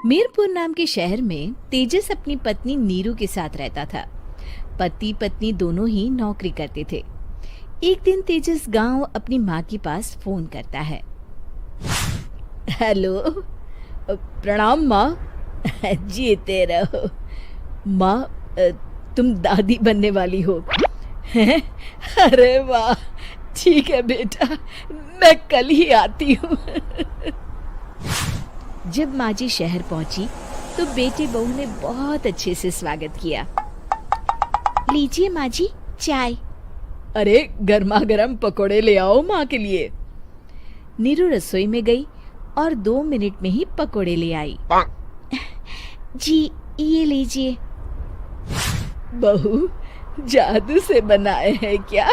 मीरपुर नाम के शहर में तेजस अपनी पत्नी नीरू के साथ रहता था। पति पत्नी दोनों ही नौकरी करते थे। एक दिन तेजस गांव अपनी माँ के पास फोन करता है। हेलो, प्रणाम माँ। जीते रहो माँ, तुम दादी बनने वाली हो हैं? अरे वाह, ठीक है बेटा, मैं कल ही आती हूँ। जब माँ जी शहर पहुंची तो बेटे बहू ने बहुत अच्छे से स्वागत किया। लीजिए माँ जी, चाय। अरे गर्मा गर्म पकोड़े ले आओ माँ के लिए। नीरू रसोई में गई और 2 मिनट में ही पकोड़े ले आई। जी ये लीजिए। बहू, जादू से बनाए हैं क्या?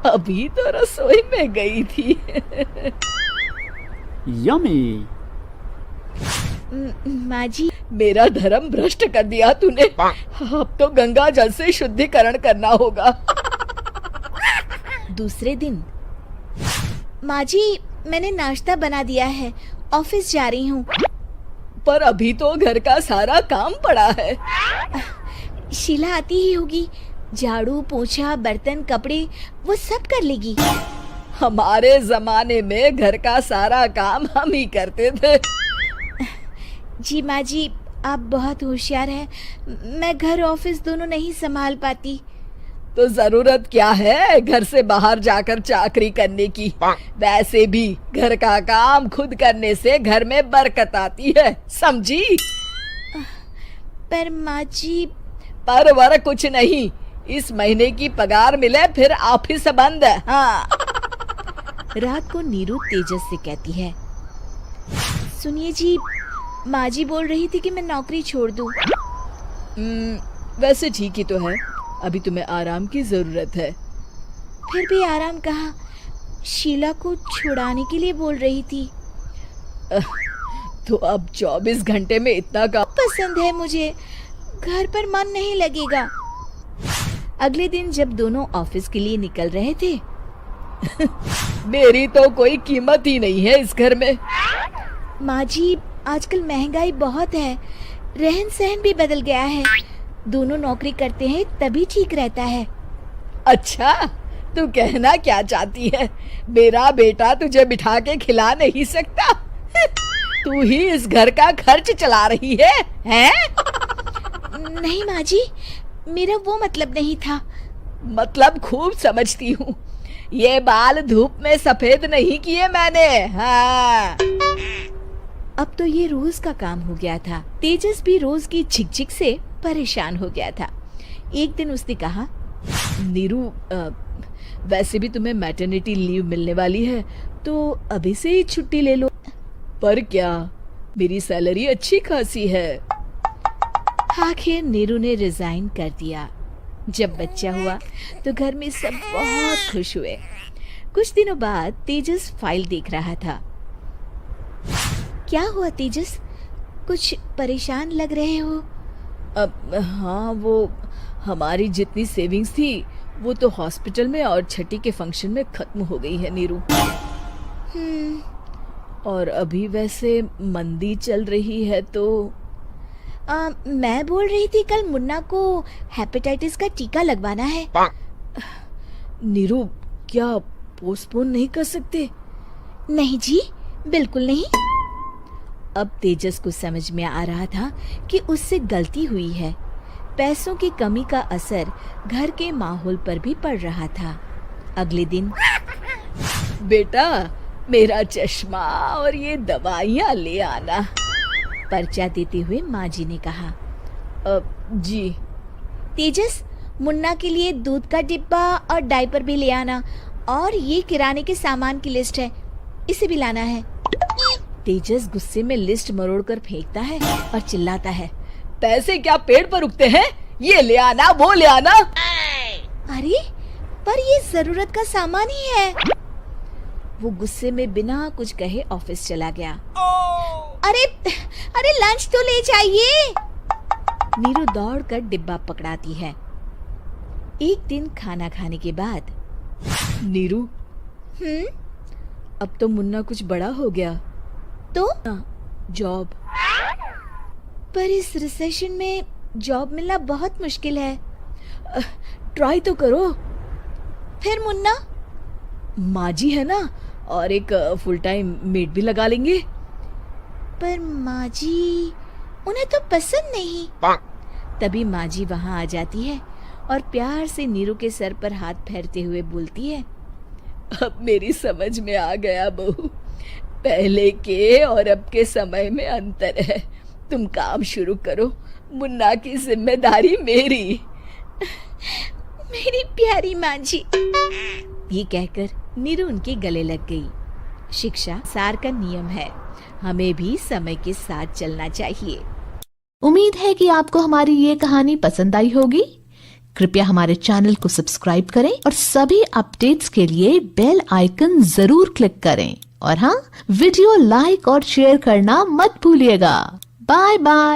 अभी तो रसोई में गई थी। यम्मी। माँ जी, मेरा धर्म भ्रष्ट कर दिया तूने। अब तो गंगा जल से शुद्धिकरण करना होगा। दूसरे दिन, माँ जी मैंने नाश्ता बना दिया है, ऑफिस जा रही हूँ। पर अभी तो घर का सारा काम पड़ा है। शीला आती ही होगी, झाड़ू पोछा बर्तन कपड़े वो सब कर लेगी। हमारे जमाने में घर का सारा काम हम ही करते थे। जी माँ जी, आप बहुत होशियार हैं, मैं घर ऑफिस दोनों नहीं संभाल पाती। तो जरूरत क्या है घर से बाहर जाकर चाकरी करने की? वैसे भी घर का काम खुद करने से घर में बरकत आती है, समझी? पर माँ जी, पर वर कुछ नहीं, इस महीने की पगार मिले फिर ऑफिस बंद। हाँ। रात को नीरू तेजस से कहती है, सुनिए जी, माँ जी बोल रही थी कि मैं नौकरी छोड़ दूं। वैसे ठीक ही तो है, अभी तुम्हें आराम की जरूरत है। फिर भी आराम कहाँ, शीला को छुड़ाने के लिए बोल रही थी। तो अब 24 घंटे में इतना काम पसंद है मुझे, घर पर मन नहीं लगेगा। अगले दिन जब दोनों ऑफिस के लिए निकल रहे थे, मेरी तो कोई कीमत ही नहीं है इस घर में। माँ जी, आजकल महंगाई बहुत है, रहन सहन भी बदल गया है, दोनों नौकरी करते हैं तभी ठीक रहता है। अच्छा, तू कहना क्या चाहती है? मेरा बेटा तुझे बिठा के खिला नहीं सकता? तू ही इस घर का खर्च चला रही है, हैं? नहीं माँ जी, मेरा वो मतलब नहीं था। मतलब खूब समझती हूँ, ये बाल धूप में सफेद नहीं किए मैंने। हाँ। अब तो ये रोज का काम हो गया था। तेजस भी रोज की झिकझिक से परेशान हो गया था। एक दिन उसने कहा, नीरू, वैसे भी तुम्हें मैटरनिटी लीव मिलने वाली है, तो अभी से ही छुट्टी ले लो। पर क्या, मेरी सैलरी अच्छी खासी है। आखिर नीरू ने रिजाइन कर दिया। जब बच्चा हुआ तो घर में सब बहुत खुश हुए। कुछ दिनों बाद तेजस फाइल देख रहा था। क्या हुआ तेजस, कुछ परेशान लग रहे हो? हाँ, वो हमारी जितनी सेविंग्स थी वो तो हॉस्पिटल में और छठी के फंक्शन में खत्म हो गई है नीरू। और अभी वैसे मंदी चल रही है तो मैं बोल रही थी कल मुन्ना को हेपेटाइटिस का टीका लगवाना है। नीरू, क्या पोस्टपोन नहीं कर सकते? नहीं जी, बिल्कुल नहीं। अब तेजस को समझ में आ रहा था कि उससे गलती हुई है। पैसों की कमी का असर घर के माहौल पर भी पड़ रहा था। अगले दिन, बेटा मेरा चश्मा और ये दवाइयाँ ले आना, पर्चा देते हुए माँ जी ने कहा। जी। तेजस, मुन्ना के लिए दूध का डिब्बा और डायपर भी ले आना, और ये किराने के सामान की लिस्ट है, इसे भी लाना है। तेजस गुस्से में लिस्ट मरोड़कर फेंकता है और चिल्लाता है, पैसे क्या पेड़ पर उगते हैं? ये ले आना, वो ले आना। अरे पर ये जरूरत का सामान ही है। वो गुस्से में बिना कुछ कहे ऑफिस चला गया। अरे अरे लंच तो ले जाइए। नीरू दौड़कर डिब्बा पकड़ाती है। एक दिन खाना खाने के बाद, नीरू, अब तो मुन्ना कुछ बड़ा हो गया। तो जॉब। पर इस रिसेशन में जॉब मिलना बहुत मुश्किल है। ट्राई तो करो। फिर मुन्ना? माँ जी है ना, और एक फुल टाइम मेड भी लगा लेंगे। पर माँ जी, उन्हें तो पसंद नहीं। तभी माँ जी वहाँ आ जाती है और प्यार से नीरू के सर पर हाथ फेरते हुए बोलती है, अब मेरी समझ में आ गया बहू, पहले के और अब के समय में अंतर है। तुम काम शुरू करो, मुन्ना की जिम्मेदारी मेरी। मेरी प्यारी माँ जी। ये कहकर नीरू उनके गले लग गई। शिक्षा सार का नियम है, हमें भी समय के साथ चलना चाहिए। उम्मीद है कि आपको हमारी ये कहानी पसंद आई होगी। कृपया हमारे चैनल को सब्सक्राइब करें और सभी अपडेट्स के लिए बेल आइकन जरूर क्लिक करें। और हाँ, वीडियो लाइक और शेयर करना मत भूलिएगा। Bye bye.